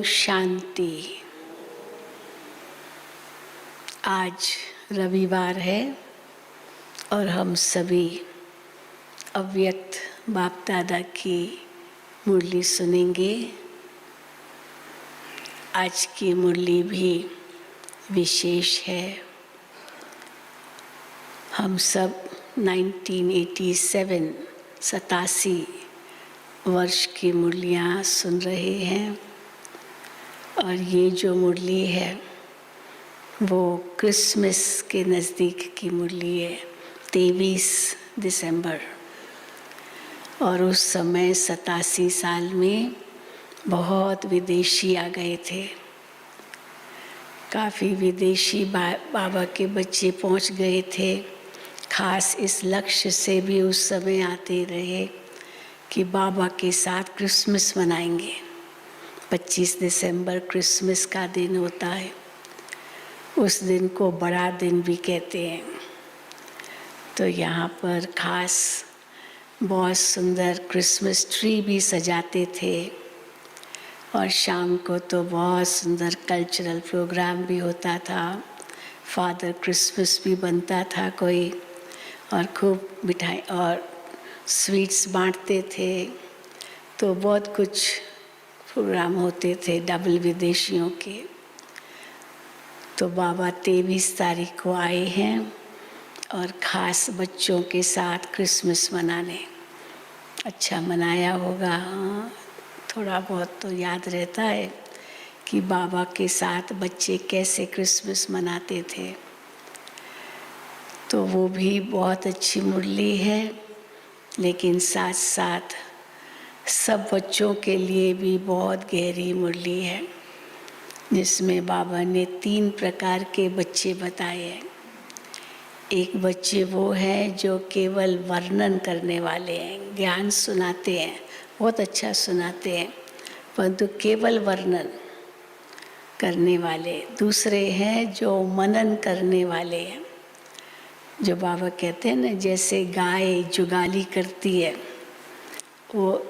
शांति। आज रविवार है और हम सभी अव्यक्त बाप दादा की मुरली सुनेंगे। आज की मुरली भी विशेष है। हम सब 87 वर्ष की मुरलियाँ सुन रहे हैं और ये जो मुरली है वो क्रिसमस के नज़दीक की मुरली है, 23 दिसंबर। और उस समय 87 साल में बहुत विदेशी आ गए थे। काफ़ी विदेशी बाबा के बच्चे पहुंच गए थे। खास इस लक्ष्य से भी उस समय आते रहे कि बाबा के साथ क्रिसमस मनाएंगे। 25 दिसंबर क्रिसमस का दिन होता है। उस दिन को बड़ा दिन भी कहते हैं। तो यहाँ पर खास बहुत सुंदर क्रिसमस ट्री भी सजाते थे और शाम को तो बहुत सुंदर कल्चरल प्रोग्राम भी होता था। फादर क्रिसमस भी बनता था कोई, और खूब मिठाई और स्वीट्स बांटते थे। तो बहुत कुछ प्रोग्राम होते थे डबल विदेशियों के। तो बाबा 23 तारीख को आए हैं और ख़ास बच्चों के साथ क्रिसमस मनाने। अच्छा मनाया होगा, हाँ, थोड़ा बहुत तो याद रहता है कि बाबा के साथ बच्चे कैसे क्रिसमस मनाते थे। तो वो भी बहुत अच्छी मुरली है, लेकिन साथ साथ सब बच्चों के लिए भी बहुत गहरी मुरली है, जिसमें बाबा ने 3 प्रकार के बच्चे बताए हैं। एक बच्चे वो हैं जो केवल वर्णन करने वाले हैं, ज्ञान सुनाते हैं, बहुत अच्छा सुनाते हैं, परंतु केवल वर्णन करने वाले। दूसरे हैं जो मनन करने वाले हैं, जो बाबा कहते हैं ना, जैसे गाय जुगाली करती है, वो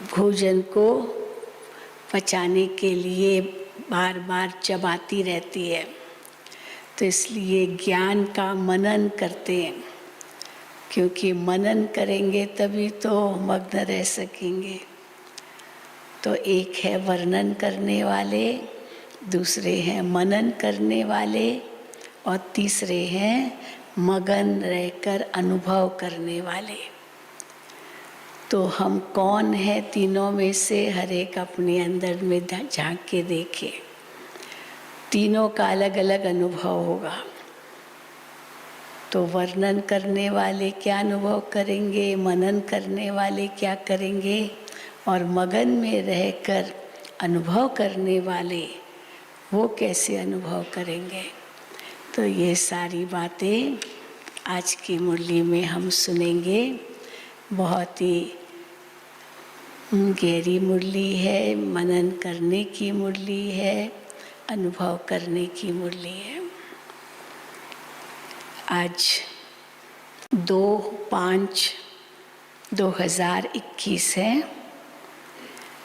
भोजन को पचाने के लिए बार बार चबाती रहती है। तो इसलिए ज्ञान का मनन करते हैं, क्योंकि मनन करेंगे तभी तो मग्न रह सकेंगे। तो एक है वर्णन करने वाले, दूसरे हैं मनन करने वाले, और तीसरे हैं मगन रहकर अनुभव करने वाले। तो हम कौन है तीनों में से, हर एक अपने अंदर में झांक के देखे। तीनों का अलग अलग अनुभव होगा। तो वर्णन करने वाले क्या अनुभव करेंगे, मनन करने वाले क्या करेंगे, और मगन में रहकर अनुभव करने वाले वो कैसे अनुभव करेंगे। तो ये सारी बातें आज की मुरली में हम सुनेंगे। बहुत ही गहरी मुरली है, मनन करने की मुरली है, अनुभव करने की मुरली है। आज 2/5/2021 है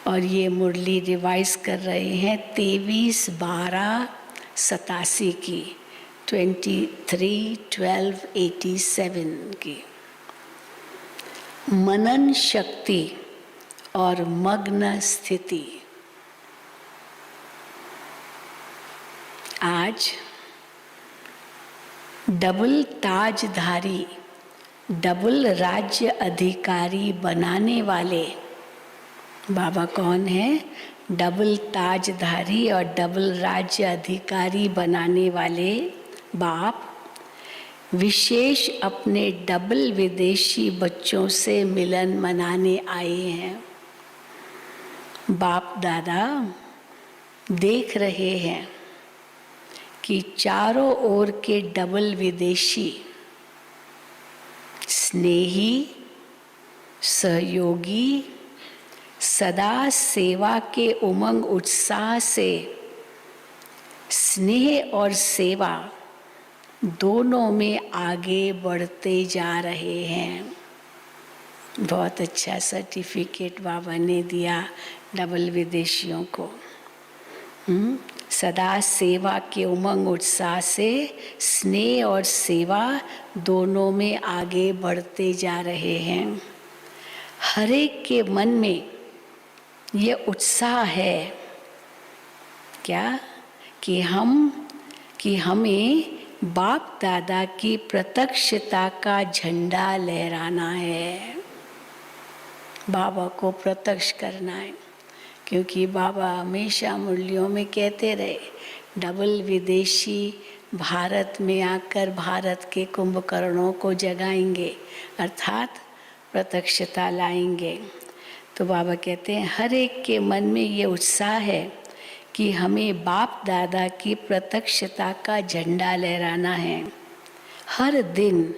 और ये मुरली रिवाइज कर रहे हैं 23/12/87 की, 23/12/87 की। मनन शक्ति और मग्न स्थिति। आज डबल ताजधारी, डबल राज्य अधिकारी बनाने वाले बाबा कौन है? डबल ताजधारी और डबल राज्य अधिकारी बनाने वाले बाप विशेष अपने डबल विदेशी बच्चों से मिलन मनाने आए हैं। बाप दादा देख रहे हैं कि चारों ओर के डबल विदेशी स्नेही, सहयोगी, सदा सेवा के उमंग उत्साह से स्नेह और सेवा दोनों में आगे बढ़ते जा रहे हैं। बहुत अच्छा सर्टिफिकेट बाबा ने दिया डबल विदेशियों को। सदा सेवा के उमंग उत्साह से स्नेह और सेवा दोनों में आगे बढ़ते जा रहे हैं। हर एक के मन में ये उत्साह है क्या कि हमें बाप दादा की प्रत्यक्षता का झंडा लहराना है, बाबा को प्रत्यक्ष करना है। क्योंकि बाबा हमेशा मुरलियों में कहते रहे, डबल विदेशी भारत में आकर भारत के कुंभकर्णों को जगाएंगे, अर्थात प्रत्यक्षता लाएंगे। तो बाबा कहते हैं हर एक के मन में ये उत्साह है कि हमें बाप दादा की प्रत्यक्षता का झंडा लहराना है। हर दिन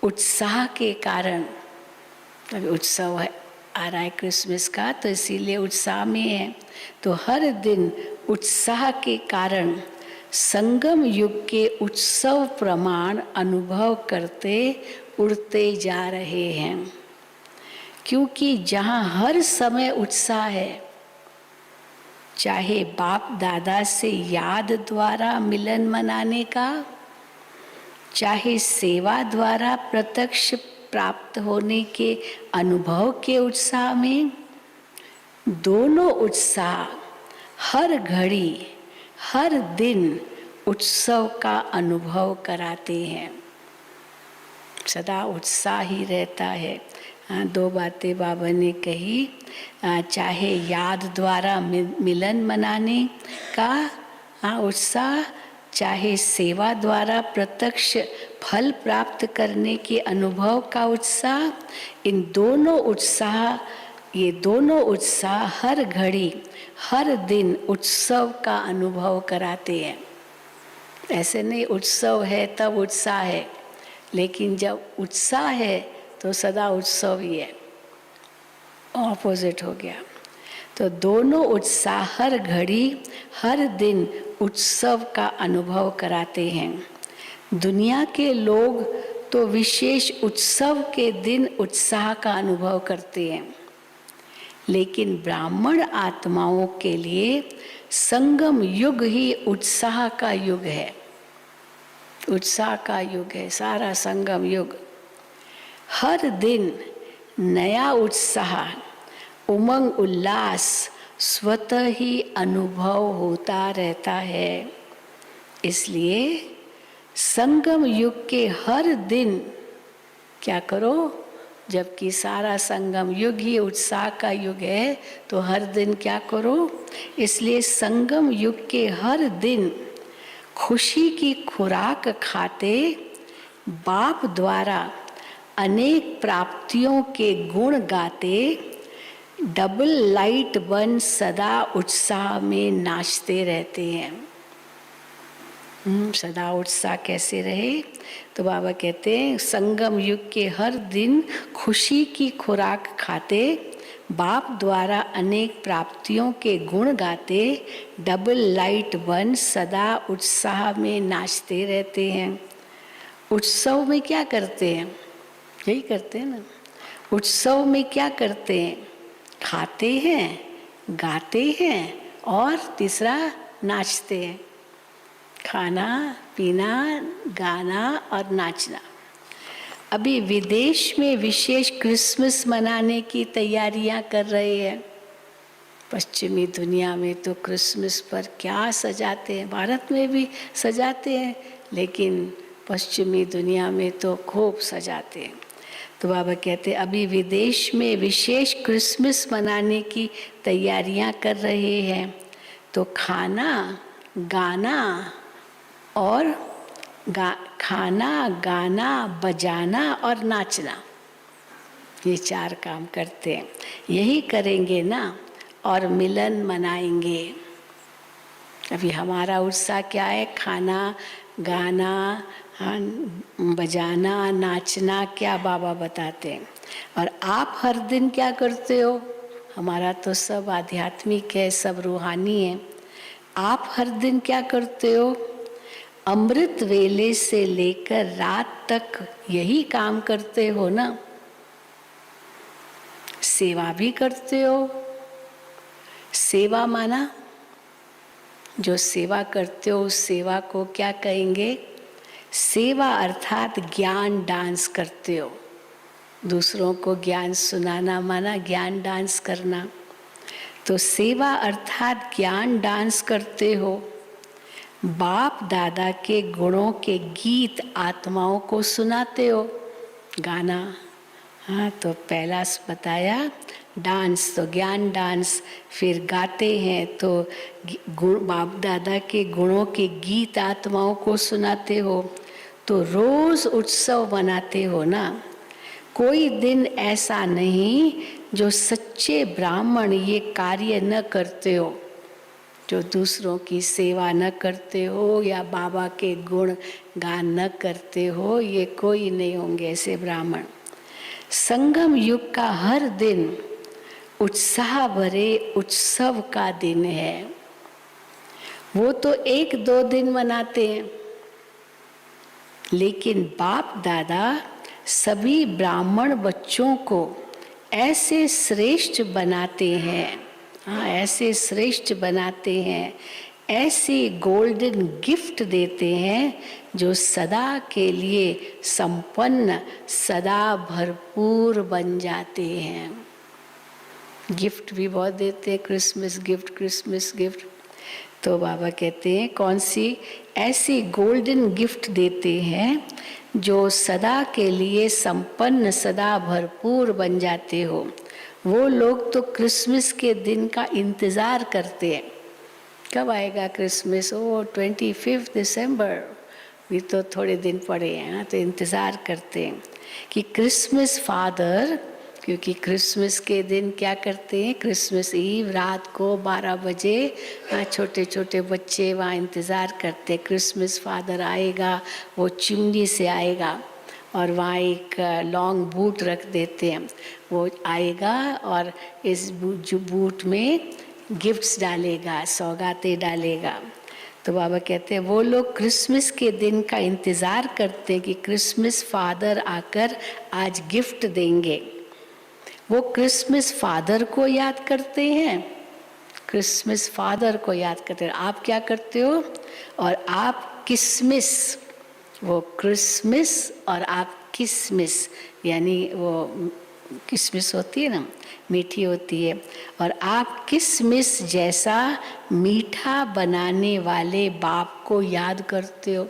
उत्साह के कारण, अभी उत्सव है आ रहा है क्रिसमस का, तो इसीलिए उत्साह में है। तो हर दिन उत्साह के कारण संगम युग के उत्सव प्रमाण अनुभव करते उड़ते जा रहे हैं। क्योंकि जहाँ हर समय उत्साह है, चाहे बाप दादा से याद द्वारा मिलन मनाने का, चाहे सेवा द्वारा प्रत्यक्ष प्राप्त होने के अनुभव के उत्साह में, दोनों उत्साह हर घड़ी हर दिन उत्सव का अनुभव कराते हैं। सदा उत्साह ही रहता है। दो बातें बाबा ने कही, चाहे याद द्वारा मिलन मनाने का उत्साह, चाहे सेवा द्वारा प्रत्यक्ष फल प्राप्त करने के अनुभव का उत्साह, ये दोनों उत्साह हर घड़ी हर दिन उत्सव का अनुभव कराते हैं। ऐसे नहीं उत्सव है तब उत्साह है, लेकिन जब उत्साह है तो सदा उत्सव ही है, ऑपोजिट हो गया। तो दोनों उत्साह हर घड़ी हर दिन उत्सव का अनुभव कराते हैं। दुनिया के लोग तो विशेष उत्सव के दिन उत्साह का अनुभव करते हैं, लेकिन ब्राह्मण आत्माओं के लिए संगम युग ही उत्साह का युग है। उत्साह का युग है सारा संगम युग। हर दिन नया उत्साह, उमंग, उल्लास स्वतः ही अनुभव होता रहता है। इसलिए संगम युग के हर दिन क्या करो, जबकि सारा संगम युग ही उत्साह का युग है, तो हर दिन क्या करो। इसलिए संगम युग के हर दिन खुशी की खुराक खाते बाप द्वारा अनेक प्राप्तियों के गुण गाते डबल लाइट बन सदा उत्साह में नाचते रहते हैं। सदा उत्साह कैसे रहे, तो बाबा कहते हैं संगम युग के हर दिन खुशी की खुराक खाते बाप द्वारा अनेक प्राप्तियों के गुण गाते डबल लाइट बन सदा उत्साह में नाचते रहते हैं। उत्सव में क्या करते हैं, यही करते हैं ना। उत्सव में क्या करते हैं, खाते हैं, गाते हैं और तीसरा नाचते हैं। खाना पीना, गाना और नाचना। अभी विदेश में विशेष क्रिसमस मनाने की तैयारियां कर रहे हैं। पश्चिमी दुनिया में तो क्रिसमस पर क्या सजाते हैं, भारत में भी सजाते हैं, लेकिन पश्चिमी दुनिया में तो खूब सजाते हैं। तो बाबा कहते हैं अभी विदेश में विशेष क्रिसमस मनाने की तैयारियां कर रहे हैं। तो खाना, गाना और खाना, गाना, बजाना और नाचना, ये चार काम करते हैं। यही करेंगे ना और मिलन मनाएंगे। अभी हमारा उत्साह क्या है, खाना, गाना, बजाना, नाचना, क्या बाबा बताते हैं। और आप हर दिन क्या करते हो, हमारा तो सब आध्यात्मिक है, सब रूहानी है। आप हर दिन क्या करते हो, अमृत वेले से लेकर रात तक यही काम करते हो ना। सेवा भी करते हो, सेवा माना, जो सेवा करते हो उस सेवा को क्या कहेंगे? सेवा अर्थात ज्ञान डांस करते हो। दूसरों को ज्ञान सुनाना माना ज्ञान डांस करना। तो सेवा अर्थात ज्ञान डांस करते हो। बाप दादा के गुणों के गीत आत्माओं को सुनाते हो, गाना। हाँ, तो पहला बताया डांस, तो ज्ञान डांस। फिर गाते हैं तो बाप दादा के गुणों के गीत आत्माओं को सुनाते हो। तो रोज उत्सव मनाते हो ना। कोई दिन ऐसा नहीं जो सच्चे ब्राह्मण ये कार्य न करते हो, जो दूसरों की सेवा न करते हो या बाबा के गुण गान न करते हो, ये कोई नहीं होंगे ऐसे ब्राह्मण। संगम युग का हर दिन उत्साह भरे उत्सव का दिन है। वो तो 1-2 दिन मनाते हैं, लेकिन बाप दादा सभी ब्राह्मण बच्चों को ऐसे श्रेष्ठ बनाते हैं। हाँ, ऐसे श्रेष्ठ बनाते हैं, ऐसी गोल्डन गिफ्ट देते हैं जो सदा के लिए संपन्न, सदा भरपूर बन जाते हैं। गिफ्ट भी बहुत देते हैं, क्रिसमस गिफ्ट, क्रिसमस गिफ्ट। तो बाबा कहते हैं कौन सी? ऐसी गोल्डन गिफ्ट देते हैं जो सदा के लिए संपन्न, सदा भरपूर बन जाते हो। वो लोग तो क्रिसमस के दिन का इंतज़ार करते हैं, कब आएगा क्रिसमस? 25 दिसंबर, भी तो थोड़े दिन पड़े हैं। तो इंतज़ार करते हैं कि क्रिसमस फादर, क्योंकि क्रिसमस के दिन क्या करते हैं? क्रिसमस ईव रात को 12 बजे छोटे छोटे बच्चे वहाँ इंतज़ार करते हैं, क्रिसमस फादर आएगा, वो चिमनी से आएगा और वहाँ एक लॉन्ग बूट रख देते हैं। वो आएगा और इस बूट में गिफ्ट्स डालेगा, सौगातें डालेगा। तो बाबा कहते हैं वो लोग क्रिसमस के दिन का इंतज़ार करते हैं कि क्रिसमस फादर आकर आज गिफ्ट देंगे। वो क्रिसमस फादर को याद करते हैं, क्रिसमस फादर को याद करते हैं। आप क्या करते हो? और आप किसमिस, वो क्रिसमस और आप किसमिस, यानी वो किसमिस होती है ना, मीठी होती है, और आप किसमिस जैसा मीठा बनाने वाले बाप को याद करते हो।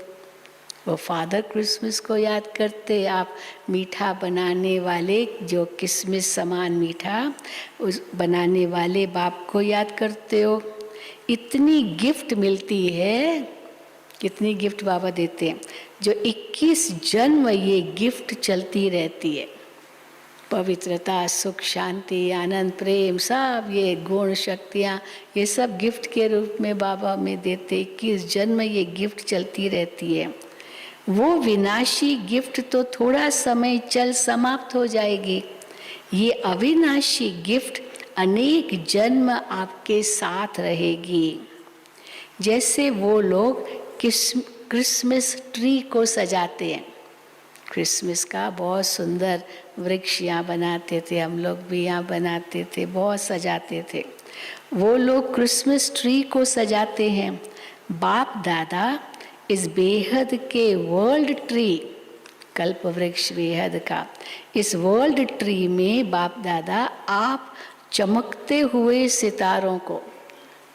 वो फादर क्रिसमस को याद करते, आप मीठा बनाने वाले, जो किसमिस समान मीठा उस बनाने वाले बाप को याद करते हो। इतनी गिफ्ट मिलती है, कितनी गिफ्ट बाबा देते हैं, जो 21 जन्म ये गिफ्ट चलती रहती है। पवित्रता, सुख, शांति, आनंद, प्रेम, सब ये गुण शक्तियाँ, ये सब गिफ्ट के रूप में बाबा में देते। 21 जन्म ये गिफ्ट चलती रहती है। वो विनाशी गिफ्ट तो थोड़ा समय चल समाप्त हो जाएगी। ये अविनाशी गिफ्ट अनेक जन्म आपके साथ रहेगी। जैसे वो लोग क्रिसमस ट्री को सजाते हैं, क्रिसमस का बहुत सुंदर वृक्ष यहाँ बनाते थे, हम लोग भी यहाँ बनाते थे, बहुत सजाते थे। वो लोग क्रिसमस ट्री को सजाते हैं। बाप दादा इस बेहद के वर्ल्ड ट्री, कल्प वृक्ष बेहद का, इस वर्ल्ड ट्री में बाप दादा आप चमकते हुए सितारों को,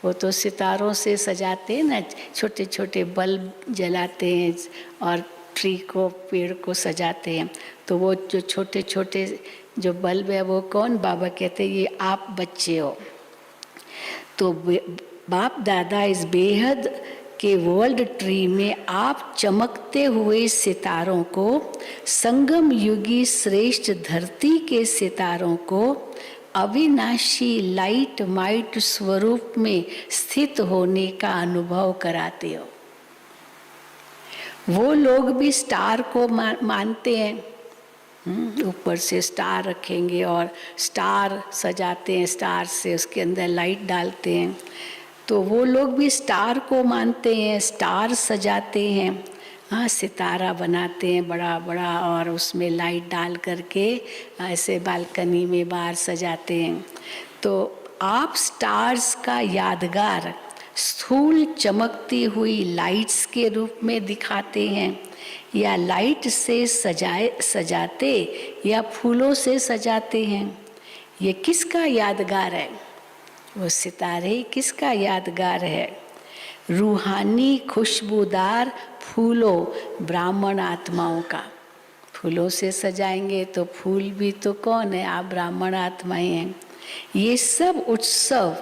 वो तो सितारों से सजाते हैं ना, छोटे छोटे बल्ब जलाते हैं और ट्री को, पेड़ को सजाते हैं। तो वो जो छोटे छोटे जो बल्ब है वो कौन? बाबा कहते हैं ये आप बच्चे हो। तो बाप दादा इस बेहद के वर्ल्ड ट्री में आप चमकते हुए सितारों को, संगम युगी श्रेष्ठ धरती के सितारों को अविनाशी लाइट माइट स्वरूप में स्थित होने का अनुभव कराते हो। वो लोग भी स्टार को मानते हैं, ऊपर से स्टार रखेंगे और स्टार सजाते हैं, स्टार से उसके अंदर लाइट डालते हैं। तो वो लोग भी स्टार को मानते हैं, स्टार सजाते हैं। हाँ, सितारा बनाते हैं बड़ा बड़ा और उसमें लाइट डाल करके ऐसे बालकनी में बाहर सजाते हैं। तो आप स्टार्स का यादगार स्थूल चमकती हुई लाइट्स के रूप में दिखाते हैं, या लाइट से सजाते या फूलों से सजाते हैं? ये किसका यादगार है? वो सितारे किसका यादगार है? रूहानी खुशबूदार फूलों ब्राह्मण आत्माओं का। फूलों से सजाएंगे तो फूल भी तो कौन है? आप ब्राह्मण आत्माएं हैं। ये सब उत्सव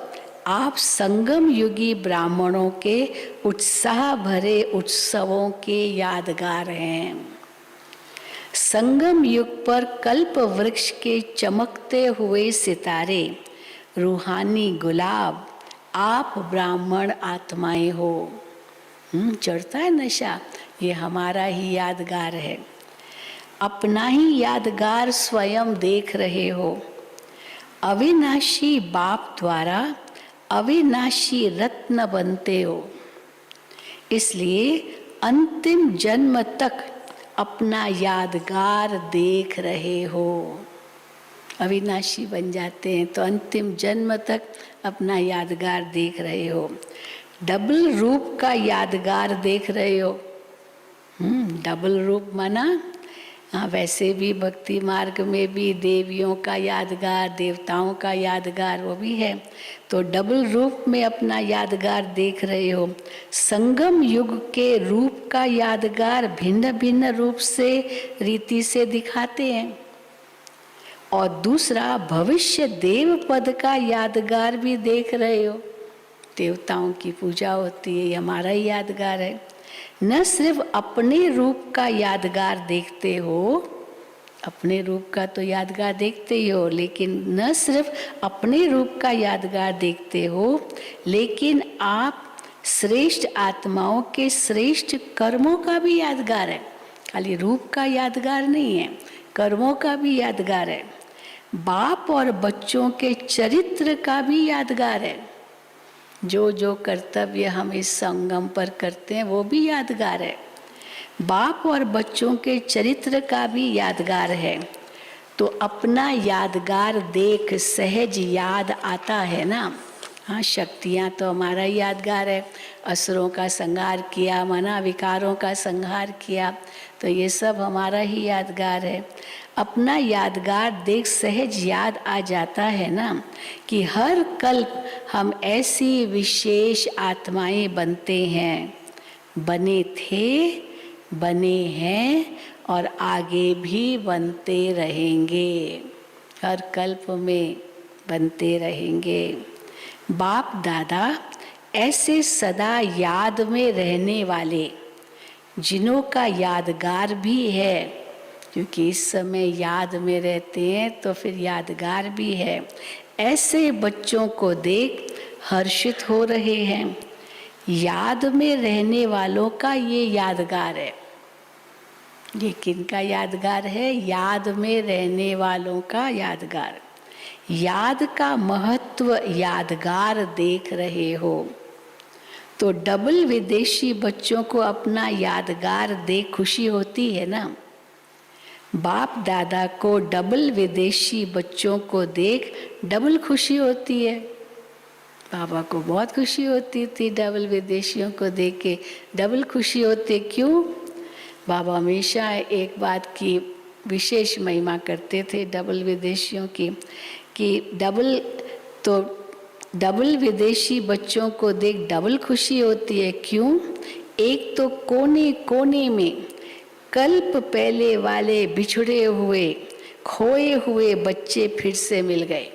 आप संगम युगी ब्राह्मणों के उत्साह भरे उत्सवों के यादगार हैं। संगम युग पर कल्प वृक्ष के चमकते हुए सितारे, रूहानी गुलाब, आप ब्राह्मण आत्माएं हो। चढ़ता है नशा, ये हमारा ही यादगार है। अपना ही यादगार स्वयं देख रहे हो। अविनाशी बाप द्वारा अविनाशी रत्न बनते हो, इसलिए अंतिम जन्म तक अपना यादगार देख रहे हो। अविनाशी बन जाते हैं तो अंतिम जन्म तक अपना यादगार देख रहे हो। डबल रूप का यादगार देख रहे हो। डबल रूप माना, हाँ, वैसे भी भक्ति मार्ग में भी देवियों का यादगार, देवताओं का यादगार वो भी है, तो डबल रूप में अपना यादगार देख रहे हो। संगम युग के रूप का यादगार भिन्न भिन्न रूप से रीति से दिखाते हैं, और दूसरा भविष्य देव पद का यादगार भी देख रहे हो। देवताओं की पूजा होती है, ये हमारा ही यादगार है। न सिर्फ अपने रूप का यादगार देखते हो, अपने रूप का तो यादगार देखते ही हो, लेकिन न सिर्फ अपने रूप का यादगार देखते हो, लेकिन आप श्रेष्ठ आत्माओं के श्रेष्ठ कर्मों का भी यादगार है। खाली रूप का यादगार नहीं है, कर्मों का भी यादगार है। बाप और बच्चों के चरित्र का भी यादगार है। जो जो कर्तव्य हम इस संगम पर करते हैं वो भी यादगार है। बाप और बच्चों के चरित्र का भी यादगार है। तो अपना यादगार देख सहज याद आता है ना। हाँ, शक्तियाँ तो हमारा ही यादगार है। असुरों का संहार किया, मना विकारों का संहार किया, तो ये सब हमारा ही यादगार है। अपना यादगार देख सहज याद आ जाता है ना कि हर कल्प हम ऐसी विशेष आत्माएं बनते हैं, बने थे, बने हैं और आगे भी बनते रहेंगे। हर कल्प में बनते रहेंगे। बाप दादा ऐसे सदा याद में रहने वाले, जिन्हों का यादगार भी है, क्योंकि इस समय याद में रहते हैं तो फिर यादगार भी है, ऐसे बच्चों को देख हर्षित हो रहे हैं। याद में रहने वालों का ये यादगार है। ये किनका यादगार है? याद में रहने वालों का यादगार। याद का महत्व यादगार देख रहे हो। तो डबल विदेशी बच्चों को अपना यादगार देख खुशी होती है ना। बाप दादा को डबल विदेशी बच्चों को देख डबल खुशी होती है। बाबा को बहुत खुशी होती थी डबल विदेशियों को देख के, डबल खुशी होती। क्यों? बाबा हमेशा एक बात की विशेष महिमा करते थे डबल विदेशियों की, कि डबल विदेशी बच्चों को देख डबल खुशी होती है। क्यों? एक तो कोने कोने में कल्प पहले वाले बिछड़े हुए खोए हुए बच्चे फिर से मिल गए।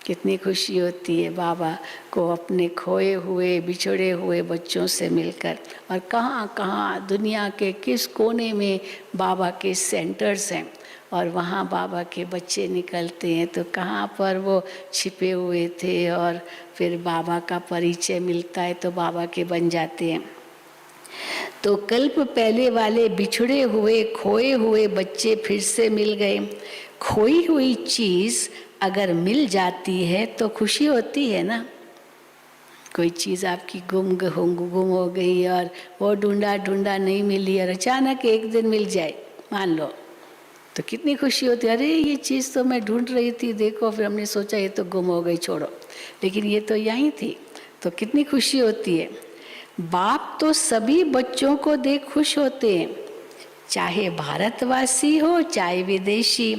कितनी खुशी होती है बाबा को अपने खोए हुए बिछड़े हुए बच्चों से मिलकर। और कहाँ कहाँ दुनिया के किस कोने में बाबा के सेंटर्स हैं, और वहाँ बाबा के बच्चे निकलते हैं, तो कहाँ पर वो छिपे हुए थे और फिर बाबा का परिचय मिलता है तो बाबा के बन जाते हैं। तो कल्प पहले वाले बिछड़े हुए खोए हुए बच्चे फिर से मिल गए। खोई हुई चीज़ अगर मिल जाती है तो खुशी होती है ना। कोई चीज़ आपकी गुम हो गई और वो ढूंढा ढूंढा नहीं मिली और अचानक एक दिन मिल जाए, मान लो तो कितनी खुशी होती है, अरे ये चीज़ तो मैं ढूंढ रही थी, देखो, फिर हमने सोचा ये तो गुम हो गई, छोड़ो, लेकिन ये तो यहीं थी, तो कितनी खुशी होती है। बाप तो सभी बच्चों को देख खुश होते हैं, चाहे भारतवासी हो चाहे विदेशी।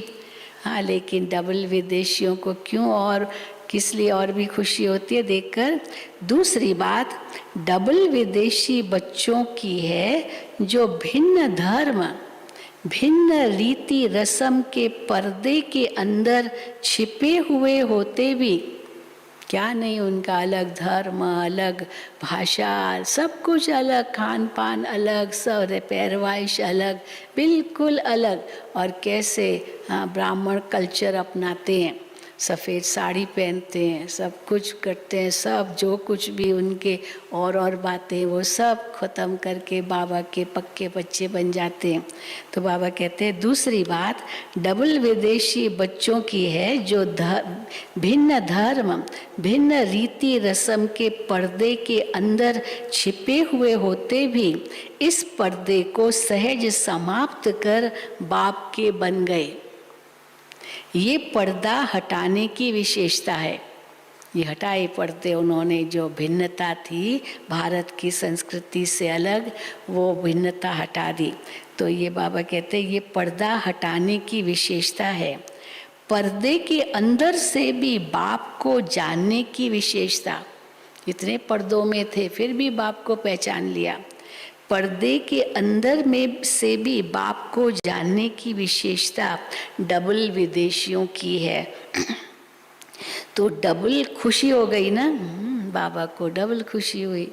हाँ, लेकिन डबल विदेशियों को क्यों और किस लिए और भी खुशी होती है देखकर। दूसरी बात डबल विदेशी बच्चों की है जो भिन्न धर्म, भिन्न रीति रस्म के पर्दे के अंदर छिपे हुए होते भी, क्या नहीं उनका अलग धर्म, अलग भाषा, सब कुछ अलग, खान पान अलग, सब पैरवाइश अलग, बिल्कुल अलग, और कैसे ब्राह्मण कल्चर अपनाते हैं, सफ़ेद साड़ी पहनते हैं, सब कुछ करते हैं, सब जो कुछ भी उनके और बातें वो सब ख़त्म करके बाबा के पक्के बच्चे बन जाते हैं। तो बाबा कहते हैं दूसरी बात डबल विदेशी बच्चों की है जो भिन्न धर्म, भिन्न रीति रस्म के पर्दे के अंदर छिपे हुए होते भी इस पर्दे को सहज समाप्त कर बाप के बन गए। ये पर्दा हटाने की विशेषता है। ये हटाए पर्दे उन्होंने, जो भिन्नता थी भारत की संस्कृति से अलग, वो भिन्नता हटा दी। तो ये बाबा कहते हैं ये पर्दा हटाने की विशेषता है। पर्दे के अंदर से भी बाप को जानने की विशेषता, इतने पर्दों में थे फिर भी बाप को पहचान लिया। पर्दे के अंदर में से भी बाप को जानने की विशेषता डबल विदेशियों की है। तो डबल खुशी हो गई ना, बाबा को डबल खुशी हुई।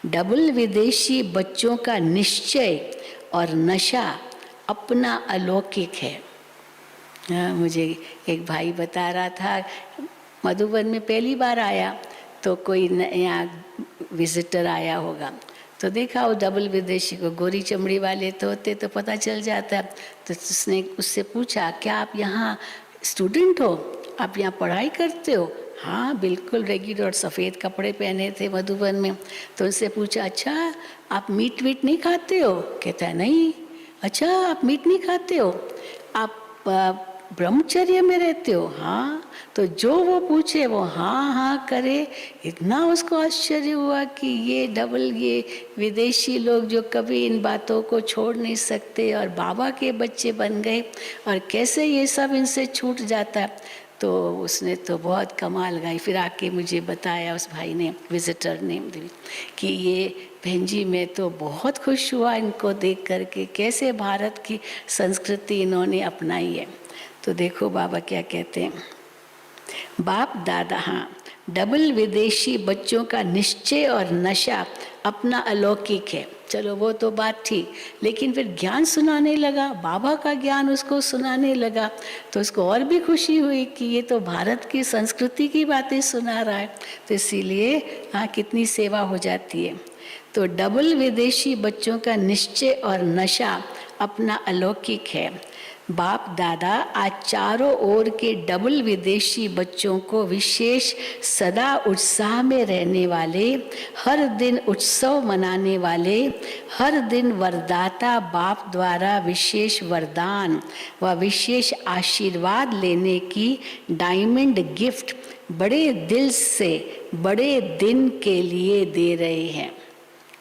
डबल विदेशी बच्चों का निश्चय और नशा अपना अलौकिक है। मुझे एक भाई बता रहा था, मधुबन में पहली बार आया, तो कोई नया विजिटर आया होगा, तो देखा वो डबल विदेशी को, गोरी चमड़ी वाले तो होते तो पता चल जाता। तो उसने उससे पूछा क्या आप यहाँ स्टूडेंट हो, आप यहाँ पढ़ाई करते हो? हाँ बिल्कुल, रेगुलर, सफ़ेद कपड़े पहने थे मधुबन में। तो उनसे पूछा अच्छा आप मीट वीट नहीं खाते हो? कहता है नहीं। अच्छा आप मीट नहीं खाते हो, आप ब्रह्मचर्य में रहते हो? हाँ। तो जो वो पूछे वो हाँ हाँ करे। इतना उसको आश्चर्य हुआ कि ये डबल, ये विदेशी लोग जो कभी इन बातों को छोड़ नहीं सकते और बाबा के बच्चे बन गए, और कैसे ये सब इनसे छूट जाता। तो उसने तो बहुत कमाल गाई। फिर आके मुझे बताया उस भाई ने, विजिटर ने, कि ये बहन जी मैं तो बहुत खुश हुआ इनको देख करके, कैसे भारत की संस्कृति इन्होंने अपनाई है। तो देखो बाबा क्या कहते हैं, बाप दादा, हाँ, डबल विदेशी बच्चों का निश्चय और नशा अपना अलौकिक है। चलो वो तो बात थी, लेकिन फिर ज्ञान सुनाने लगा, बाबा का ज्ञान उसको सुनाने लगा, तो उसको और भी खुशी हुई कि ये तो भारत की संस्कृति की बातें सुना रहा है। तो इसीलिए हाँ कितनी सेवा हो जाती है। तो डबल विदेशी बच्चों का निश्चय और नशा अपना अलौकिक है। बाप दादा आज चारों ओर के डबल विदेशी बच्चों को विशेष सदा उत्साह में रहने वाले, हर दिन उत्सव मनाने वाले, हर दिन वरदाता बाप द्वारा विशेष वरदान व विशेष आशीर्वाद लेने की डायमंड गिफ्ट बड़े दिल से बड़े दिन के लिए दे रहे हैं।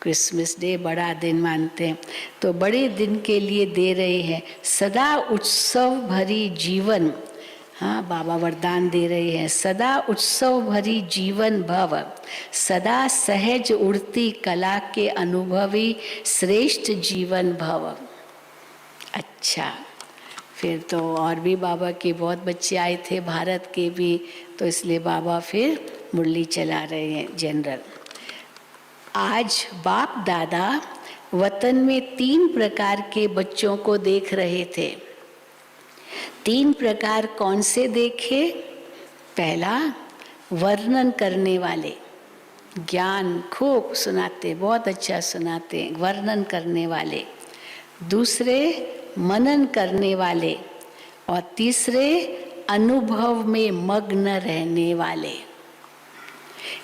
क्रिसमस डे बड़ा दिन मानते हैं, तो बड़े दिन के लिए दे रहे हैं। सदा उत्सव भरी जीवन, हाँ बाबा वरदान दे रहे हैं, सदा उत्सव भरी जीवन भव, सदा सहज उड़ती कला के अनुभवी श्रेष्ठ जीवन भव। अच्छा, फिर तो और भी बाबा के बहुत बच्चे आए थे, भारत के भी, तो इसलिए बाबा फिर मुरली चला रहे हैं जनरल। आज बाप दादा वतन में 3 प्रकार के बच्चों को देख रहे थे। 3 प्रकार कौन से देखे? पहला, वर्णन करने वाले, ज्ञान खूब सुनाते, बहुत अच्छा सुनाते, वर्णन करने वाले। दूसरे, मनन करने वाले। और तीसरे, अनुभव में मग्न रहने वाले।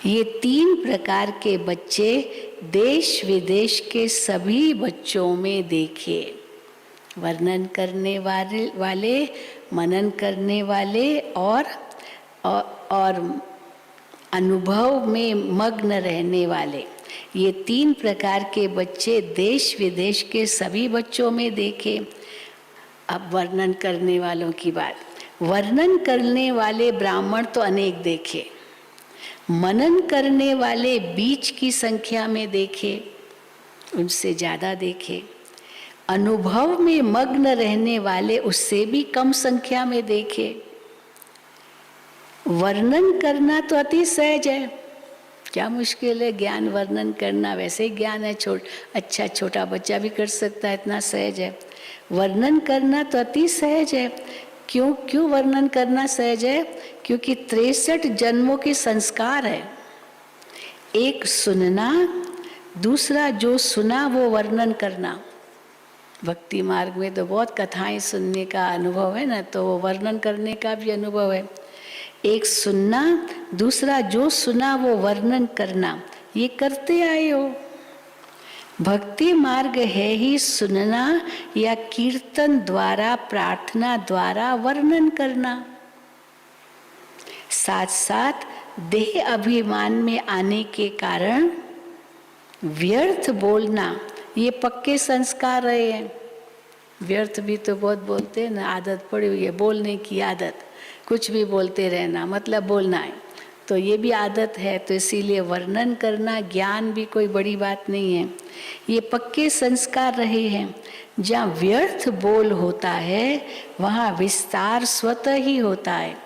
ये 3 प्रकार के बच्चे देश विदेश के सभी बच्चों में देखे। वर्णन करने वाले, मनन करने वाले और अनुभव में मग्न रहने वाले, ये 3 प्रकार के बच्चे देश विदेश के सभी बच्चों में देखे। अब वर्णन करने वालों की बात, वर्णन करने वाले ब्राह्मण तो अनेक देखे, मनन करने वाले बीच की संख्या में देखे, उनसे ज़्यादा देखे, अनुभव में मग्न रहने वाले उससे भी कम संख्या में देखे। वर्णन करना तो अति सहज है, क्या मुश्किल है ज्ञान वर्णन करना, वैसे ही ज्ञान है, अच्छा छोटा बच्चा भी कर सकता है, इतना सहज है। वर्णन करना तो अति सहज है। क्यों वर्णन करना सहज है? क्योंकि 63 जन्मों के संस्कार है। एक सुनना, दूसरा जो सुना वो वर्णन करना। भक्ति मार्ग में तो बहुत कथाएं सुनने का अनुभव है ना, तो वो वर्णन करने का भी अनुभव है। एक सुनना, दूसरा जो सुना वो वर्णन करना, ये करते आए हो। भक्ति मार्ग है ही सुनना या कीर्तन द्वारा, प्रार्थना द्वारा वर्णन करना। साथ साथ देह अभिमान में आने के कारण व्यर्थ बोलना, ये पक्के संस्कार रहे हैं। व्यर्थ भी तो बहुत बोलते हैं ना, आदत पड़ी हुई है बोलने की आदत, कुछ भी बोलते रहना, मतलब बोलना है, तो ये भी आदत है। तो इसीलिए वर्णन करना ज्ञान भी कोई बड़ी बात नहीं है, ये पक्के संस्कार रहे हैं। जहाँ व्यर्थ बोल होता है वहाँ विस्तार स्वतः ही होता है।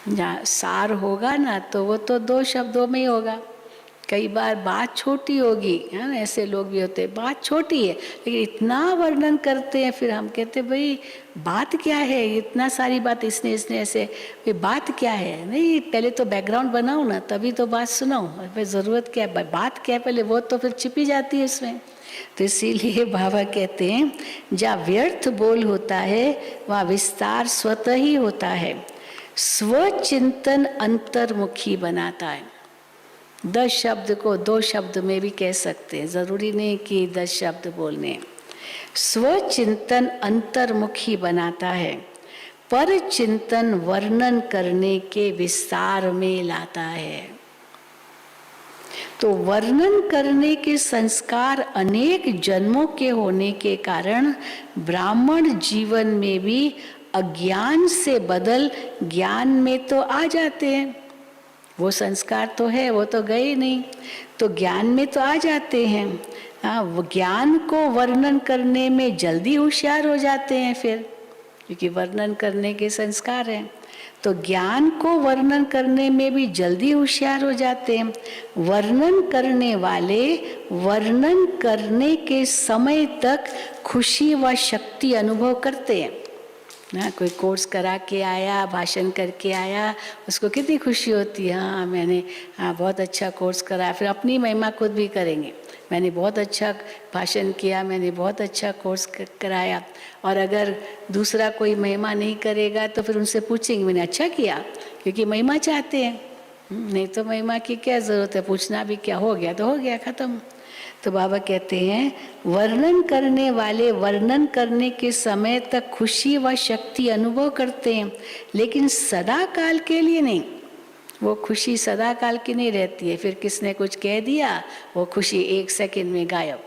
जहाँ सार होगा ना तो वो तो 2 शब्दों में ही होगा। कई बार बात छोटी होगी, है ना, ऐसे लोग भी होते हैं, बात छोटी है लेकिन इतना वर्णन करते हैं, फिर हम कहते हैं भाई बात क्या है, इतना सारी बात इसने ऐसे, भाई बात क्या है? नहीं, पहले तो बैकग्राउंड बनाओ ना, तभी तो बात सुनाओ। भाई ज़रूरत क्या है, बात क्या है पहले, वो तो फिर छिपी जाती है इसमें। तो इसीलिए बाबा कहते हैं जहाँ व्यर्थ बोल होता है वहाँ विस्तार स्वतः ही होता है। स्वचिंतन अंतर्मुखी बनाता है। 10 शब्द को 2 शब्द में भी कह सकते हैं, जरूरी नहीं कि 10 शब्द बोलने। स्वचिंतन अंतर्मुखी बनाता है, पर चिंतन वर्णन करने के विस्तार में लाता है। तो वर्णन करने के संस्कार अनेक जन्मों के होने के कारण ब्राह्मण जीवन में भी अज्ञान से बदल ज्ञान में तो आ जाते हैं। वो संस्कार तो है, वो तो गए नहीं, तो ज्ञान में तो आ जाते हैं। हाँ, वो ज्ञान को वर्णन करने में जल्दी होशियार हो जाते हैं फिर, क्योंकि वर्णन करने के संस्कार हैं। तो ज्ञान को वर्णन करने में भी जल्दी होशियार हो जाते हैं। वर्णन करने वाले वर्णन करने के समय तक खुशी व शक्ति अनुभव करते हैं ना। कोई कोर्स करा के आया, भाषण करके आया, उसको कितनी खुशी होती है, हाँ मैंने बहुत अच्छा कोर्स करा। फिर अपनी महिमा खुद भी करेंगे, मैंने बहुत अच्छा भाषण किया, मैंने बहुत अच्छा कोर्स कराया। और अगर दूसरा कोई महिमा नहीं करेगा तो फिर उनसे पूछेंगे मैंने अच्छा किया, क्योंकि महिमा चाहते हैं। नहीं तो महिमा की क्या ज़रूरत है, पूछना भी क्या, हो गया तो हो गया, ख़त्म। तो बाबा कहते हैं वर्णन करने वाले वर्णन करने के समय तक खुशी व शक्ति अनुभव करते हैं, लेकिन सदा काल के लिए नहीं। वो खुशी सदा काल की नहीं रहती है, फिर किसने कुछ कह दिया वो खुशी 1 सेकंड में गायब।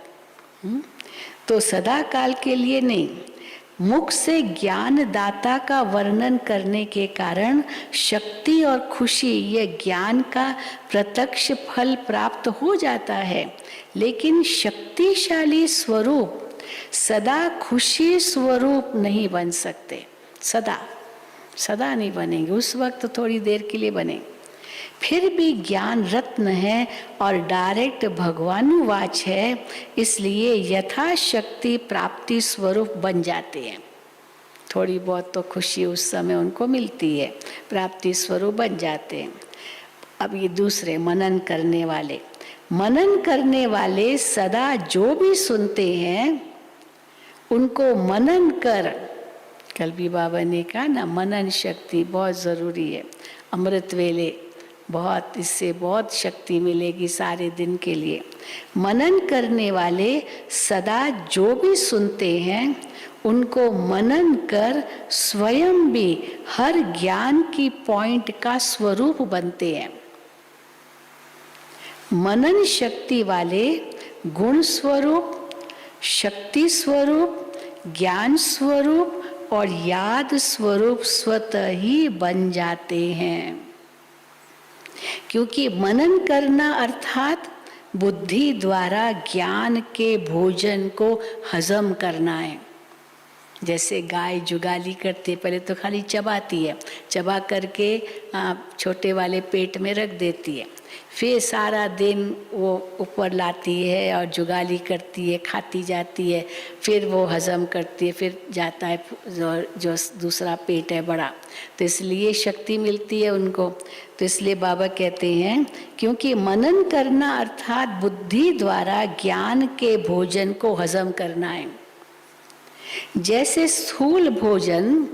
तो सदा काल के लिए नहीं। मुख से ज्ञान दाता का वर्णन करने के कारण शक्ति और खुशी, यह ज्ञान का प्रत्यक्ष फल प्राप्त हो जाता है, लेकिन शक्तिशाली स्वरूप सदा खुशी स्वरूप नहीं बन सकते। सदा नहीं बनेंगे, उस वक्त थोड़ी देर के लिए बने। फिर भी ज्ञान रत्न है और डायरेक्ट भगवानुवाच है, इसलिए यथाशक्ति प्राप्ति स्वरूप बन जाते हैं। थोड़ी बहुत तो खुशी उस समय उनको मिलती है, प्राप्ति स्वरूप बन जाते हैं। अब ये दूसरे मनन करने वाले सदा जो भी सुनते हैं उनको मनन कर, कल भी बाबा ने कहा ना मनन शक्ति बहुत ज़रूरी है। अमृत वेले बहुत, इससे बहुत शक्ति मिलेगी सारे दिन के लिए। मनन करने वाले सदा जो भी सुनते हैं उनको मनन कर स्वयं भी हर ज्ञान की पॉइंट का स्वरूप बनते हैं। मनन शक्ति वाले गुण स्वरूप, शक्ति स्वरूप, ज्ञान स्वरूप और याद स्वरूप स्वतः ही बन जाते हैं। क्योंकि मनन करना अर्थात बुद्धि द्वारा ज्ञान के भोजन को हजम करना है। जैसे गाय जुगाली करती है, पहले तो खाली चबाती है, चबा करके छोटे वाले पेट में रख देती है, फिर सारा दिन वो ऊपर लाती है और जुगाली करती है, खाती जाती है, फिर वो हजम करती है, फिर जाता है जो दूसरा पेट है बड़ा, तो इसलिए शक्ति मिलती है उनको। तो इसलिए बाबा कहते हैं क्योंकि मनन करना अर्थात बुद्धि द्वारा ज्ञान के भोजन को हजम करना है। जैसे स्थूल भोजन,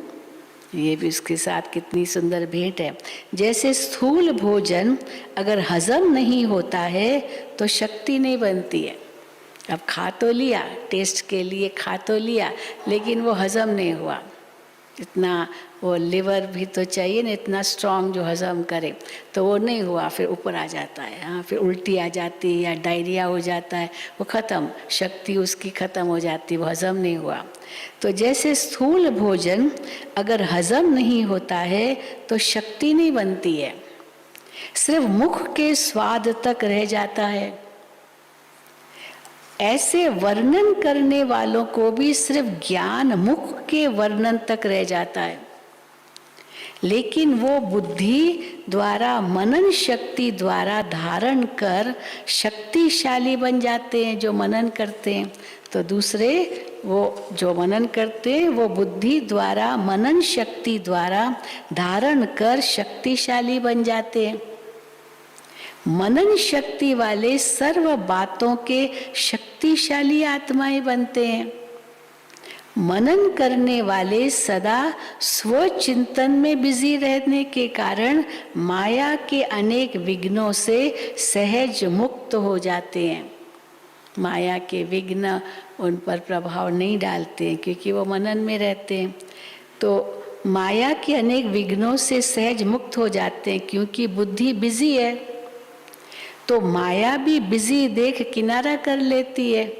ये भी उसके साथ कितनी सुंदर भेंट है, जैसे स्थूल भोजन अगर हजम नहीं होता है तो शक्ति नहीं बनती है। अब खा तो लिया, टेस्ट के लिए खा तो लिया, लेकिन वो हजम नहीं हुआ। इतना वो लिवर भी तो चाहिए ना, इतना स्ट्रांग जो हजम करे, तो वो नहीं हुआ, फिर ऊपर आ जाता है। हाँ, फिर उल्टी आ जाती है या डायरिया हो जाता है, वो ख़त्म, शक्ति उसकी ख़त्म हो जाती है, वो हजम नहीं हुआ। तो जैसे स्थूल भोजन अगर हजम नहीं होता है तो शक्ति नहीं बनती है, सिर्फ मुख के स्वाद तक रह जाता है। ऐसे वर्णन करने वालों को भी सिर्फ ज्ञान मुख के वर्णन तक रह जाता है, लेकिन वो बुद्धि द्वारा मनन शक्ति द्वारा धारण कर शक्तिशाली बन जाते हैं जो मनन करते हैं। तो दूसरे वो जो मनन करते हैं वो बुद्धि द्वारा मनन शक्ति द्वारा धारण कर शक्तिशाली बन जाते हैं। मनन शक्ति वाले सर्व बातों के शक्तिशाली आत्माएं बनते हैं। मनन करने वाले सदा स्वचिंतन में बिजी रहने के कारण माया के अनेक विघ्नों से सहज मुक्त हो जाते हैं। माया के विघ्न उन पर प्रभाव नहीं डालते हैं क्योंकि वो मनन में रहते हैं। तो माया के अनेक विघ्नों से सहज मुक्त हो जाते हैं क्योंकि बुद्धि बिजी है, तो माया भी बिजी देख किनारा कर लेती है।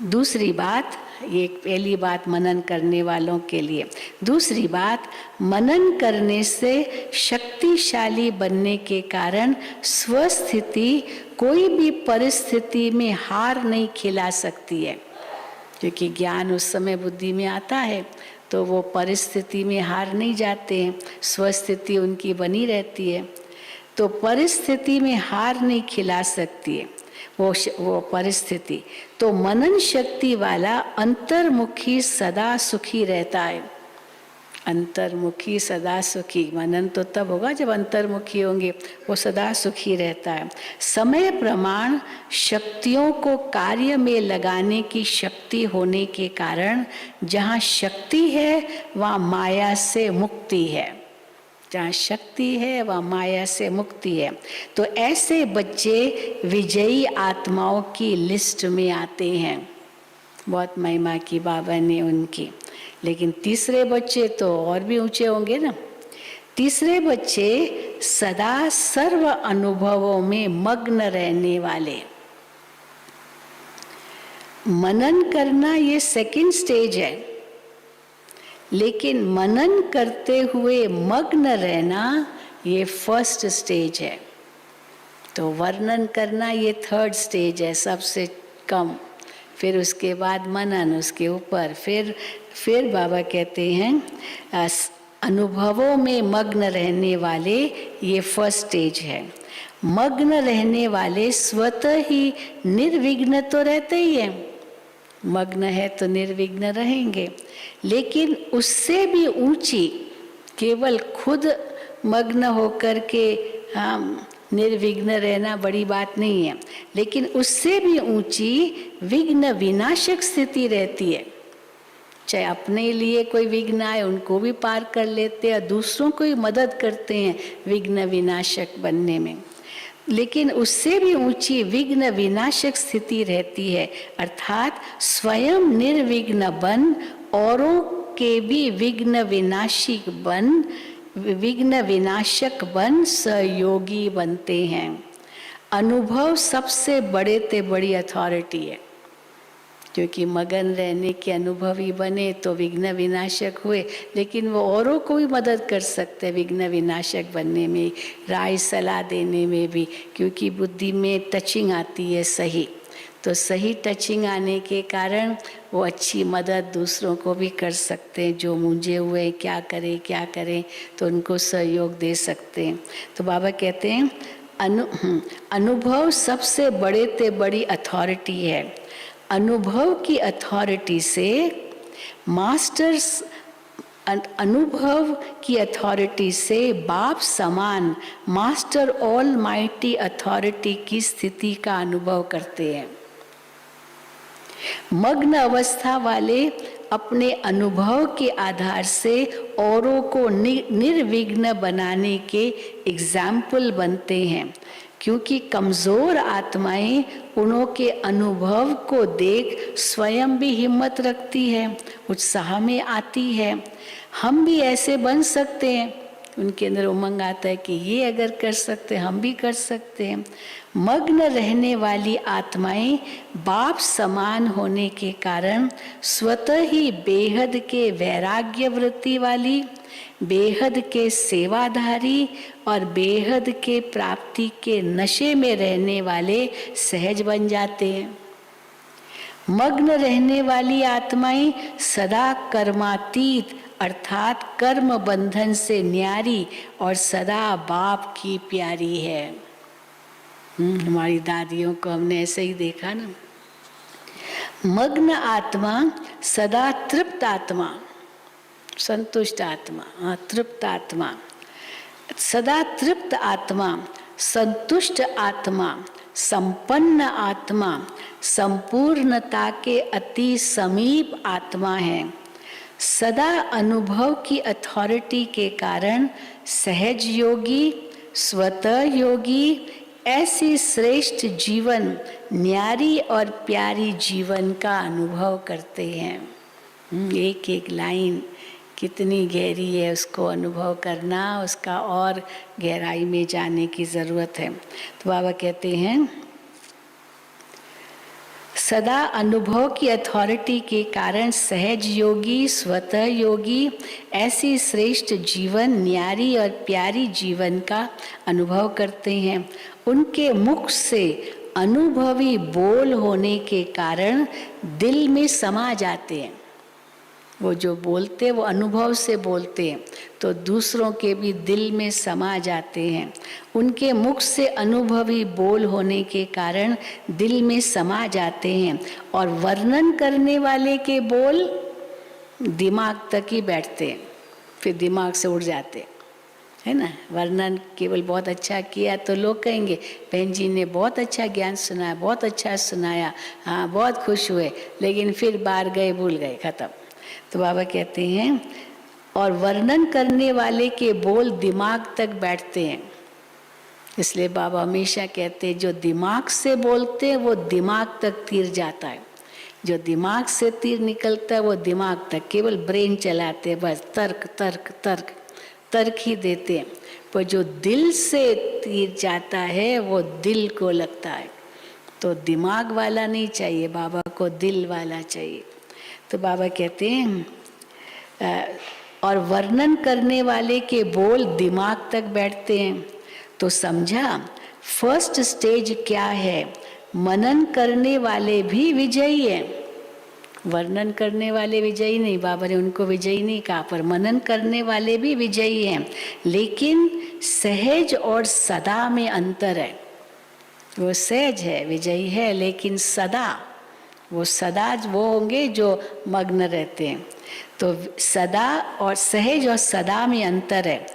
दूसरी बात, ये पहली बात मनन करने वालों के लिए। दूसरी बात, मनन करने से शक्तिशाली बनने के कारण स्वस्थिति कोई भी परिस्थिति में हार नहीं खिला सकती है, क्योंकि ज्ञान उस समय बुद्धि में आता है तो वो परिस्थिति में हार नहीं जाते हैं, स्वस्थिति उनकी बनी रहती है। तो परिस्थिति में हार नहीं खिला सकती है वो परिस्थिति। तो मनन शक्ति वाला अंतर्मुखी सदा सुखी रहता है। अंतर्मुखी सदा सुखी, मनन तो तब होगा जब अंतर्मुखी होंगे, वो सदा सुखी रहता है। समय प्रमाण शक्तियों को कार्य में लगाने की शक्ति होने के कारण जहाँ शक्ति है वहाँ माया से मुक्ति है। जहाँ शक्ति है वहाँ माया से मुक्ति है। तो ऐसे बच्चे विजयी आत्माओं की लिस्ट में आते हैं। बहुत महिमा की बाबा ने उनकी। लेकिन तीसरे बच्चे तो और भी ऊंचे होंगे ना। तीसरे बच्चे सदा सर्व अनुभवों में मग्न रहने वाले। मनन करना ये सेकंड स्टेज है, लेकिन मनन करते हुए मग्न रहना ये फर्स्ट स्टेज है। तो वर्णन करना ये थर्ड स्टेज है, सबसे कम। फिर उसके बाद मनन, उसके ऊपर फिर बाबा कहते हैं अनुभवों में मग्न रहने वाले ये फर्स्ट स्टेज है। मग्न रहने वाले स्वतः ही निर्विघ्न तो रहते ही हैं, मग्न है तो निर्विघ्न रहेंगे। लेकिन उससे भी ऊंची, केवल खुद मग्न होकर के हम निर्विघ्न रहना बड़ी बात नहीं है, लेकिन उससे भी ऊंची विघ्न विनाशक स्थिति रहती है। चाहे अपने लिए कोई विघ्न आए उनको भी पार कर लेते हैं और दूसरों को भी मदद करते हैं विघ्न विनाशक बनने में। लेकिन उससे भी ऊंची विघ्न विनाशक स्थिति रहती है, अर्थात स्वयं निर्विघ्न बन औरों के भी विघ्न विनाशक बन सहयोगी बनते हैं। अनुभव सबसे बड़े ते बड़ी अथॉरिटी है, क्योंकि मगन रहने के अनुभव ही बने तो विघ्न विनाशक हुए, लेकिन वो औरों को भी मदद कर सकते हैं विघ्न विनाशक बनने में, राय सलाह देने में भी, क्योंकि बुद्धि में टचिंग आती है सही, तो सही टचिंग आने के कारण वो अच्छी मदद दूसरों को भी कर सकते हैं। जो मूंझे हुए क्या करें तो उनको सहयोग दे सकते हैं। तो बाबा कहते हैं अनुभव सबसे बड़े ते बड़ी अथॉरिटी है। अनुभव की अथॉरिटी से मास्टर्स, अनुभव की अथॉरिटी से बाप समान मास्टर ऑल माइटी अथॉरिटी की स्थिति का अनुभव करते हैं। मग्न अवस्था वाले अपने अनुभव के आधार से औरों को निर्विघ्न बनाने के एग्जाम्पल बनते हैं, क्योंकि कमजोर आत्माएं उनके अनुभव को देख स्वयं भी हिम्मत रखती है, उत्साह में आती है। हम भी ऐसे बन सकते हैं, उनके अंदर उमंग आता है कि ये अगर कर सकते हम भी कर सकते हैं। मग्न रहने वाली आत्माएं बाप समान होने के कारण स्वतः ही बेहद के वैराग्य वृत्ति वाली, बेहद के सेवाधारी और बेहद के प्राप्ति के नशे में रहने वाले सहज बन जाते हैं। मग्न रहने वाली आत्माएं सदा कर्मातीत अर्थात कर्म बंधन से न्यारी और सदा बाप की प्यारी है। हमारी दादियों को हमने ऐसे ही देखा ना। मग्न आत्मा सदा तृप्त आत्मा, संतुष्ट आत्मा, तृप्त आत्मा, सदा तृप्त आत्मा, संतुष्ट आत्मा, संपन्न आत्मा, संपूर्णता के अति समीप आत्मा है। सदा अनुभव की अथॉरिटी के कारण सहज योगी, स्वतः योगी ऐसी श्रेष्ठ जीवन, न्यारी और प्यारी जीवन का अनुभव करते हैं। एक एक लाइन कितनी गहरी है, उसको अनुभव करना, उसका और गहराई में जाने की जरूरत है। तो बाबा कहते हैं सदा अनुभव की अथॉरिटी के कारण सहज योगी, स्वतः योगी ऐसी श्रेष्ठ जीवन, न्यारी और प्यारी जीवन का अनुभव करते हैं। उनके मुख से अनुभवी बोल होने के कारण दिल में समा जाते हैं। वो जो बोलते वो अनुभव से बोलते हैं तो दूसरों के भी दिल में समा जाते हैं। उनके मुख से अनुभवी बोल होने के कारण दिल में समा जाते हैं और वर्णन करने वाले के बोल दिमाग तक ही बैठते हैं, फिर दिमाग से उड़ जाते हैं, है ना। वर्णन केवल बहुत अच्छा किया तो लोग कहेंगे बहन जी ने बहुत अच्छा ज्ञान सुनाया, बहुत अच्छा सुनाया, हाँ बहुत खुश हुए, लेकिन फिर बाहर गए भूल गए, खत्म। तो बाबा कहते हैं और वर्णन करने वाले के बोल दिमाग तक बैठते हैं। इसलिए बाबा हमेशा कहते हैं जो दिमाग से बोलते हैं वो दिमाग तक तीर जाता है। जो दिमाग से तीर निकलता है वो दिमाग तक, केवल ब्रेन चलाते हैं, बस तर्क तर्क तर्क तर्क ही देते हैं। पर जो दिल से तीर जाता है वो दिल को लगता है। तो दिमाग वाला नहीं चाहिए, बाबा को दिल वाला चाहिए। तो बाबा कहते हैं और वर्णन करने वाले के बोल दिमाग तक बैठते हैं। तो समझा फर्स्ट स्टेज क्या है, मनन करने वाले भी विजयी हैं। वर्णन करने वाले विजयी नहीं, बाबा ने उनको विजयी नहीं कहा, पर मनन करने वाले भी विजयी हैं। लेकिन सहज और सदा में अंतर है। वो सहज है, विजयी है, लेकिन सदा वो होंगे जो मग्न रहते हैं। तो सदा और सहज और सदा में अंतर है।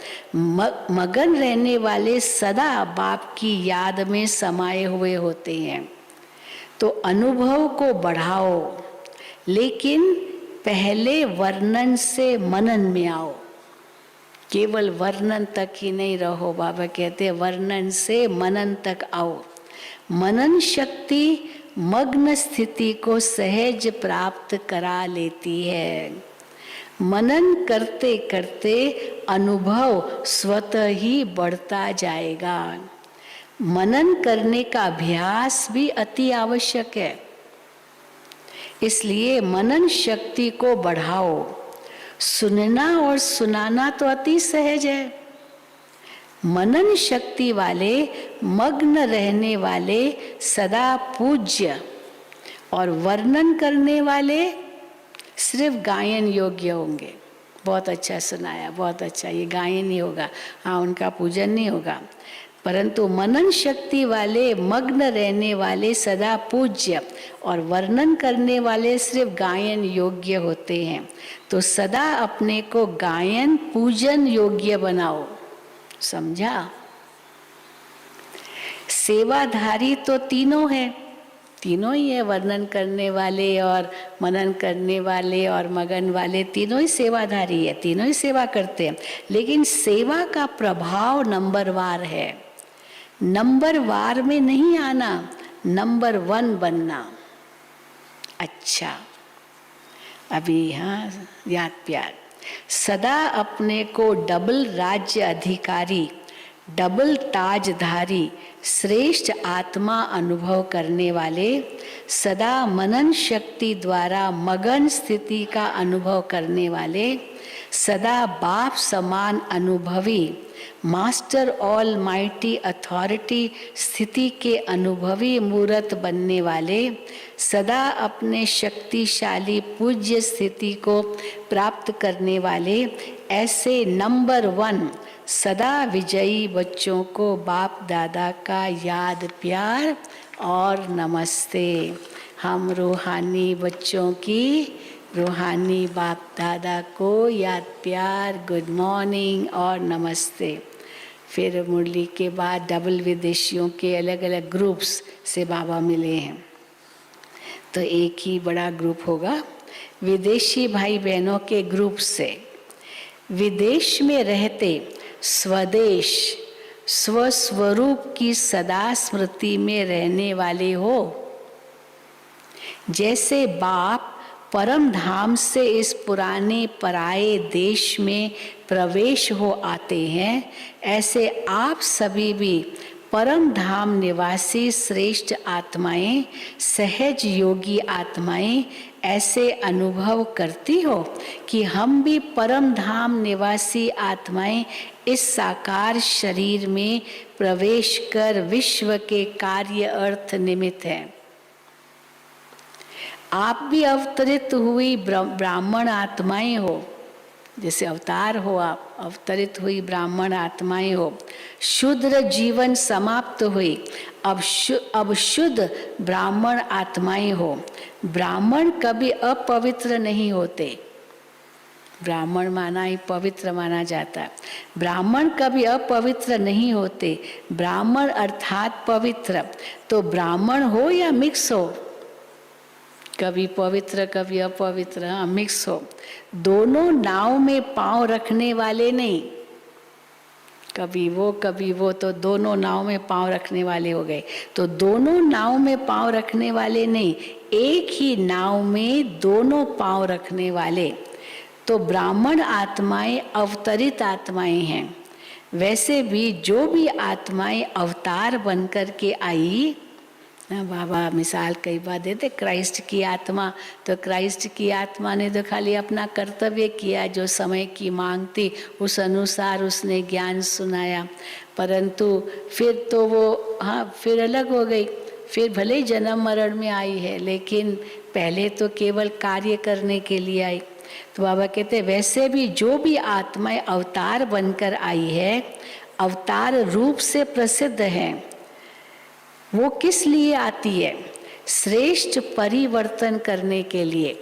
मगन रहने वाले सदा बाप की याद में समाये हुए होते हैं। तो अनुभव को बढ़ाओ, लेकिन पहले वर्णन से मनन में आओ। केवल वर्णन तक ही नहीं रहो, बाबा कहते हैं वर्णन से मनन तक आओ। मनन शक्ति मग्न स्थिति को सहज प्राप्त करा लेती है। मनन करते करते अनुभव स्वतः ही बढ़ता जाएगा। मनन करने का अभ्यास भी अति आवश्यक है। इसलिए मनन शक्ति को बढ़ाओ। सुनना और सुनाना तो अति सहज है। मनन शक्ति वाले, मग्न रहने वाले सदा पूज्य, और वर्णन करने वाले सिर्फ गायन योग्य होंगे। बहुत अच्छा सुनाया, बहुत अच्छा, ये गायन ही होगा, हाँ उनका पूजन नहीं होगा। परंतु मनन शक्ति वाले, मग्न रहने वाले सदा पूज्य, और वर्णन करने वाले सिर्फ गायन योग्य होते हैं। तो सदा अपने को गायन पूजन योग्य बनाओ। समझा? सेवाधारी तो तीनों है, तीनों ही है, वर्णन करने वाले और मनन करने वाले और मगन वाले, तीनों ही सेवाधारी है, तीनों ही सेवा करते हैं। लेकिन सेवा का प्रभाव नंबरवार है। नंबर वार में नहीं आना, नंबर 1 बनना। अच्छा, अभी हाँ याद प्यार, सदा अपने को डबल राज्य अधिकारी, डबल ताजधारी, श्रेष्ठ आत्मा अनुभव करने वाले, सदा मनन शक्ति द्वारा मगन स्थिति का अनुभव करने वाले, सदा बाप समान अनुभवी, मास्टर ऑल माइटी अथॉरिटी स्थिति के अनुभवी मूर्त बनने वाले, सदा अपने शक्तिशाली पूज्य स्थिति को प्राप्त करने वाले, ऐसे नंबर 1 सदा विजयी बच्चों को बाप दादा का याद प्यार और नमस्ते। हम रूहानी बच्चों की रूहानी बाप दादा को याद प्यार, गुड मॉर्निंग और नमस्ते। फिर मुरली के बाद डबल विदेशियों के अलग अलग ग्रुप्स से बाबा मिले हैं, तो एक ही बड़ा ग्रुप होगा विदेशी भाई बहनों के ग्रुप से। विदेश में रहते स्वदेश स्वस्वरूप की सदा स्मृति में रहने वाले हो। जैसे बाप परम धाम से इस पुराने पराए देश में प्रवेश हो आते हैं, ऐसे आप सभी भी परम धाम निवासी श्रेष्ठ आत्माएं, सहज योगी आत्माएं ऐसे अनुभव करती हो कि हम भी परम धाम निवासी आत्माएं इस साकार शरीर में प्रवेश कर विश्व के कार्य अर्थ निमित्त हैं। आप भी अवतरित हुई ब्राह्मण आत्माएं हो, जैसे अवतार हो आप, अवतरित हुई ब्राह्मण आत्माएं हो। शूद्र जीवन समाप्त हुई, अब शुद्ध ब्राह्मण आत्माएं हो। ब्राह्मण कभी अपवित्र नहीं होते। ब्राह्मण माना ही पवित्र माना जाता है। ब्राह्मण कभी अपवित्र नहीं होते। ब्राह्मण अर्थात पवित्र। तो ब्राह्मण हो या मिक्स हो, कभी पवित्र कभी अपवित्र, हाँ मिक्स हो। दोनों नाव में पांव रखने वाले नहीं, कभी वो, तो दोनों नाव में पांव रखने वाले हो गए। तो दोनों नाव में पांव रखने वाले नहीं, एक ही नाव में दोनों पांव रखने वाले। तो ब्राह्मण आत्माएं अवतरित आत्माएं हैं। वैसे भी जो भी आत्माएं अवतार बनकर के आई, बाबा मिसाल कई बार देते, क्राइस्ट की आत्मा, तो क्राइस्ट की आत्मा ने तो खाली अपना कर्तव्य किया, जो समय की मांग थी उस अनुसार उसने ज्ञान सुनाया। परंतु फिर तो वो फिर अलग हो गई, फिर भले ही जन्म मरण में आई है, लेकिन पहले तो केवल कार्य करने के लिए आई। तो बाबा कहते वैसे भी जो भी आत्माएं अवतार बनकर आई है, अवतार रूप से प्रसिद्ध है। वो किस लिए आती है? श्रेष्ठ परिवर्तन करने के लिए।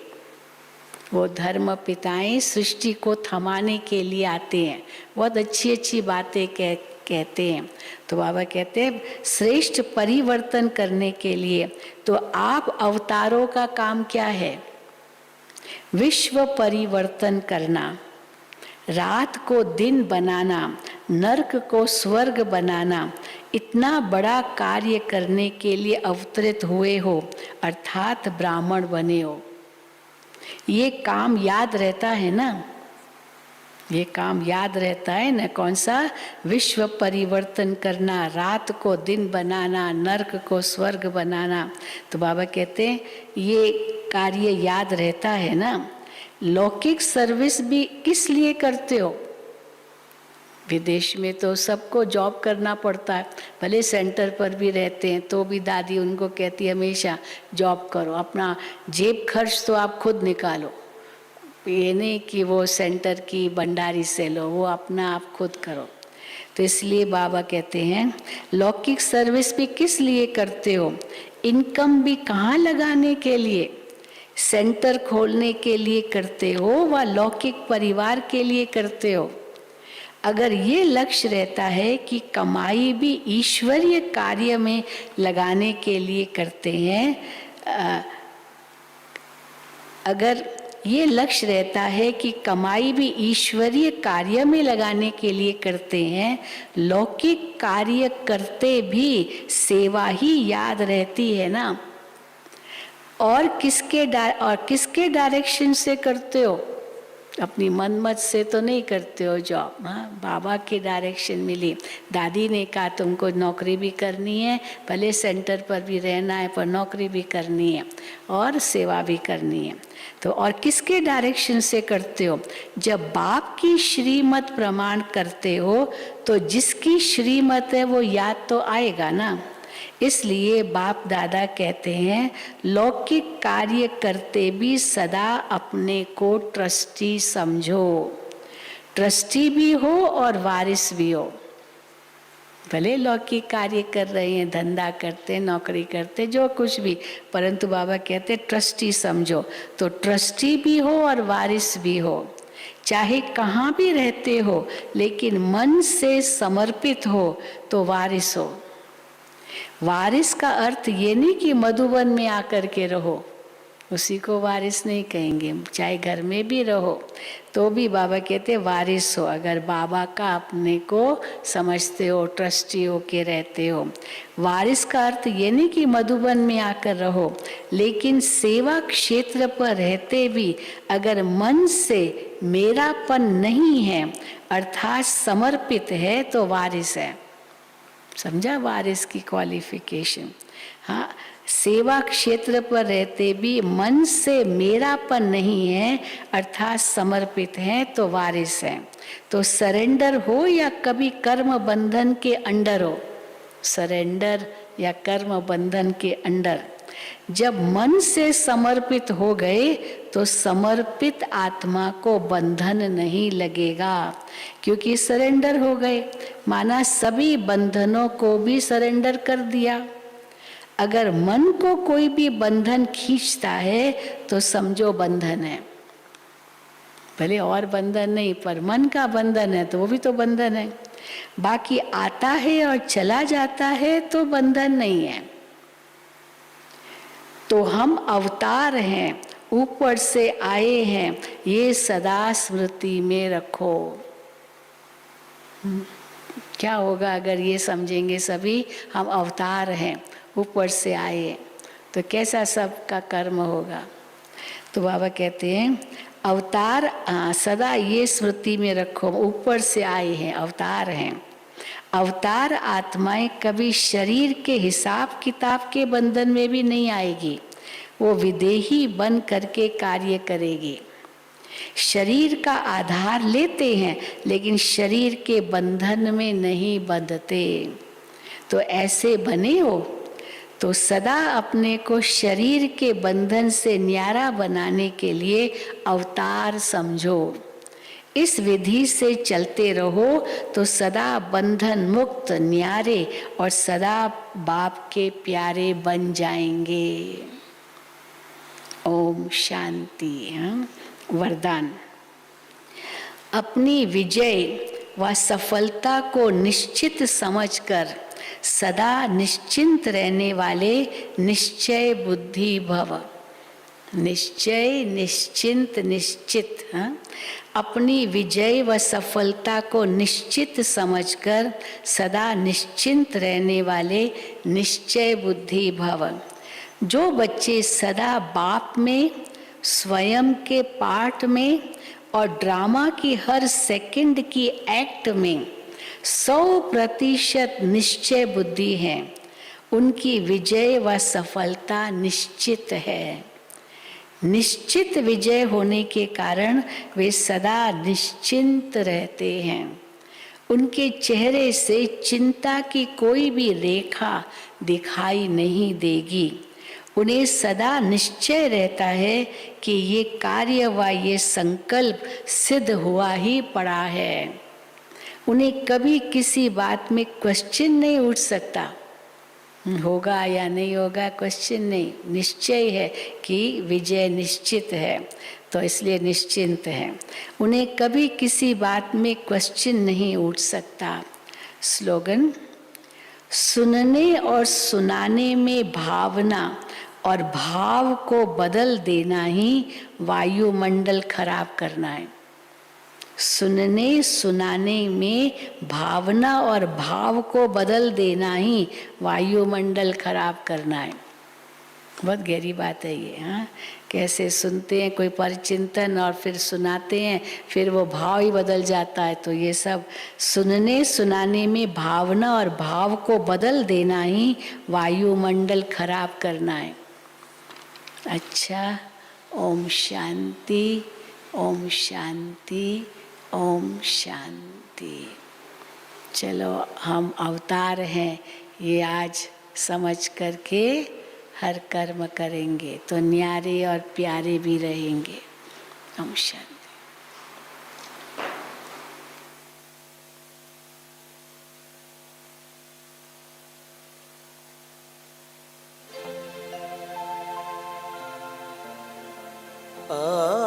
वो धर्म पिताएं सृष्टि को थमाने के लिए आते हैं, बहुत अच्छी अच्छी बातें कहते हैं। तो बाबा कहते हैं श्रेष्ठ परिवर्तन करने के लिए। तो आप अवतारों का काम क्या है? विश्व परिवर्तन करना, रात को दिन बनाना, नरक को स्वर्ग बनाना, इतना बड़ा कार्य करने के लिए अवतरित हुए हो, अर्थात ब्राह्मण बने हो। ये काम याद रहता है ना, ये काम याद रहता है ना। कौन सा? विश्व परिवर्तन करना, रात को दिन बनाना, नरक को स्वर्ग बनाना। तो बाबा कहते हैं ये कार्य याद रहता है ना। लौकिक सर्विस भी किस लिए करते हो? विदेश में तो सबको जॉब करना पड़ता है, भले सेंटर पर भी रहते हैं तो भी दादी उनको कहती है हमेशा जॉब करो, अपना जेब खर्च तो आप खुद निकालो, ये नहीं कि वो सेंटर की भंडारी से लो, वो अपना आप खुद करो। तो इसलिए बाबा कहते हैं लौकिक सर्विस भी किस लिए करते हो? इनकम भी कहाँ लगाने के लिए? सेंटर खोलने के लिए करते हो व लौकिक परिवार के लिए करते हो? अगर ये लक्ष्य रहता है कि कमाई भी ईश्वरीय कार्य में लगाने के लिए करते हैं, अगर ये लक्ष्य रहता है कि कमाई भी ईश्वरीय कार्य में लगाने के लिए करते हैं, लौकिक कार्य करते भी सेवा ही याद रहती है ना। और किसके डायरेक्शन से करते हो? अपनी मनमत से तो नहीं करते हो जॉब, हाँ, बाबा के डायरेक्शन मिली। दादी ने कहा तुमको नौकरी भी करनी है, भले सेंटर पर भी रहना है पर नौकरी भी करनी है और सेवा भी करनी है। तो और किसके डायरेक्शन से करते हो? जब बाप की श्रीमत प्रमाण करते हो तो जिसकी श्रीमत है वो याद तो आएगा ना। इसलिए बाप दादा कहते हैं लौकिक कार्य करते भी सदा अपने को ट्रस्टी समझो। ट्रस्टी भी हो और वारिस भी हो। भले लौकिक कार्य कर रहे हैं, धंधा करते, नौकरी करते, जो कुछ भी, परंतु बाबा कहते ट्रस्टी समझो। तो ट्रस्टी भी हो और वारिस भी हो, चाहे कहाँ भी रहते हो, लेकिन मन से समर्पित हो तो वारिस हो। वारिस का अर्थ ये नहीं कि मधुबन में आकर के रहो, उसी को वारिस नहीं कहेंगे। चाहे घर में भी रहो तो भी बाबा कहते वारिस हो, अगर बाबा का अपने को समझते हो, ट्रस्टी हो के रहते हो। वारिस का अर्थ ये नहीं कि मधुबन में आकर रहो, लेकिन सेवा क्षेत्र पर रहते भी अगर मन से मेरापन नहीं है अर्थात समर्पित है तो वारिस है। समझा वारिस की क्वालिफिकेशन? हाँ, सेवा क्षेत्र पर रहते भी मन से मेरापन नहीं है अर्थात समर्पित है तो वारिस है। तो सरेंडर हो या कभी कर्म बंधन के अंडर हो, सरेंडर या कर्म बंधन के अंडर, जब मन से समर्पित हो गए तो समर्पित आत्मा को बंधन नहीं लगेगा, क्योंकि सरेंडर हो गए, माना सभी बंधनों को भी सरेंडर कर दिया। अगर मन को कोई भी बंधन खींचता है तो समझो बंधन है, भले और बंधन नहीं पर मन का बंधन है तो वो भी तो बंधन है। बाकी आता है और चला जाता है तो बंधन नहीं है। तो हम अवतार हैं, ऊपर से आए हैं, ये सदा स्मृति में रखो। क्या होगा अगर ये समझेंगे सभी हम अवतार हैं, ऊपर से आए, तो कैसा सबका कर्म होगा। तो बाबा कहते हैं अवतार सदा ये स्मृति में रखो, ऊपर से आए हैं, अवतार हैं। अवतार आत्माएं कभी शरीर के हिसाब किताब के बंधन में भी नहीं आएगी, वो विदेही बन करके कार्य करेगी। शरीर का आधार लेते हैं लेकिन शरीर के बंधन में नहीं बंधते। तो ऐसे बने हो तो सदा अपने को शरीर के बंधन से न्यारा बनाने के लिए अवतार समझो। इस विधि से चलते रहो तो सदा बंधन मुक्त न्यारे और सदा बाप के प्यारे बन जाएंगे। ओम शांति। वरदान। अपनी विजय व सफलता को निश्चित समझकर सदा निश्चिंत रहने वाले निश्चय बुद्धि भव। निश्चय, निश्चिंत, निश्चित। हाँ? अपनी विजय व सफलता को निश्चित समझकर सदा निश्चिंत रहने वाले निश्चय बुद्धि भव। जो बच्चे सदा बाप में, स्वयं के पाठ में और ड्रामा की हर सेकंड की एक्ट में 100% निश्चय बुद्धि है, उनकी विजय व सफलता निश्चित है। निश्चित विजय होने के कारण वे सदा निश्चिंत रहते हैं। उनके चेहरे से चिंता की कोई भी रेखा दिखाई नहीं देगी। उन्हें सदा निश्चय रहता है कि ये कार्य व ये संकल्प सिद्ध हुआ ही पड़ा है। उन्हें कभी किसी बात में क्वेश्चन नहीं उठ सकता, होगा या नहीं होगा क्वेश्चन नहीं, निश्चय है कि विजय निश्चित है, तो इसलिए निश्चिंत है। उन्हें कभी किसी बात में क्वेश्चन नहीं उठ सकता। स्लोगन: सुनने और सुनाने में भावना और भाव को बदल देना ही वायुमंडल खराब करना है। सुनने सुनाने में भावना और भाव को बदल देना ही वायुमंडल खराब करना है। बहुत गहरी बात है ये। हाँ, कैसे सुनते हैं कोई परिचिंतन और फिर सुनाते हैं, फिर वो भाव ही बदल जाता है। तो ये सब सुनने सुनाने में भावना और भाव को बदल देना ही वायुमंडल खराब करना है। अच्छा, ओम शांति, ओम शांति, ओम शांति। चलो, हम अवतार हैं ये आज समझ करके हर कर्म करेंगे तो न्यारे और प्यारे भी रहेंगे। ओम शांति। आ